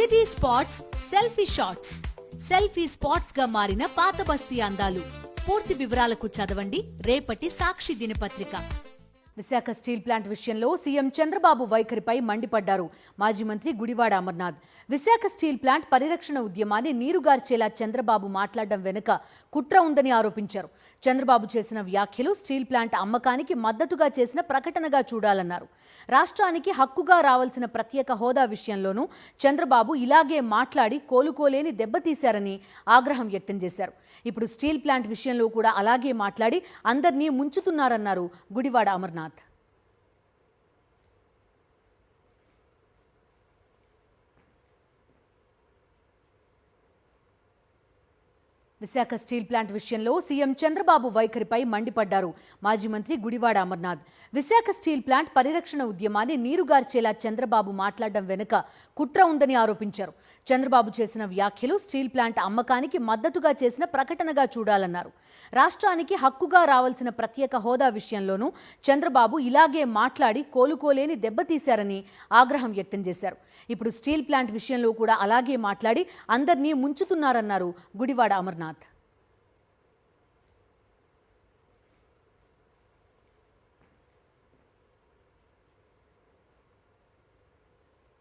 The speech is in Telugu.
City spots selfie shots. Selfie spots గా మారిన పాత బస్తీ అందాలు. పూర్తి వివరాలకు చదవండి రేపటి సాక్షి దినపత్రిక. విశాఖ స్టీల్ ప్లాంట్ విషయంలో సీఎం చంద్రబాబు వైఖరిపై మండిపడ్డారు మాజీ మంత్రి గుడివాడ అమర్నాథ్. విశాఖ స్టీల్ ప్లాంట్ పరిరక్షణ ఉద్యమాన్ని నీరుగార్చేలా చంద్రబాబు మాట్లాడడం వెనుక కుట్ర ఉందని ఆరోపించారు. చంద్రబాబు చేసిన వ్యాఖ్యలు స్టీల్ ప్లాంట్ అమ్మకానికి మద్దతుగా చేసిన ప్రకటనగా చూడాలన్నారు. రాష్ట్రానికి హక్కుగా రావాల్సిన ప్రత్యేక హోదా విషయంలోనూ చంద్రబాబు ఇలాగే మాట్లాడి కోలుకోలేని దెబ్బతీశారని ఆగ్రహం వ్యక్తం చేశారు. ఇప్పుడు స్టీల్ ప్లాంట్ విషయంలో కూడా అలాగే మాట్లాడి అందరినీ ముంచుతున్నారన్నారు గుడివాడ అమర్నాథ్. విశాఖ స్టీల్ ప్లాంట్ విషయంలో సీఎం చంద్రబాబు వైఖరిపై మండిపడ్డారు మాజీ మంత్రి గుడివాడ అమర్నాథ్. విశాఖ స్టీల్ ప్లాంట్ పరిరక్షణ ఉద్యమాన్ని నీరుగార్చేలా చంద్రబాబు మాట్లాడడం వెనుక కుట్ర ఉందని ఆరోపించారు. చంద్రబాబు చేసిన వ్యాఖ్యలు స్టీల్ ప్లాంట్ అమ్మకానికి మద్దతుగా చేసిన ప్రకటనగా చూడాలన్నారు. రాష్ట్రానికి హక్కుగా రావాల్సిన ప్రత్యేక హోదా విషయంలోనూ చంద్రబాబు ఇలాగే మాట్లాడి కోలుకోలేని దెబ్బతీశారని ఆగ్రహం వ్యక్తం చేశారు. ఇప్పుడు స్టీల్ ప్లాంట్ విషయంలో కూడా అలాగే మాట్లాడి అందరినీ ముంచుతున్నారన్నారు గుడివాడ అమర్నాథ్.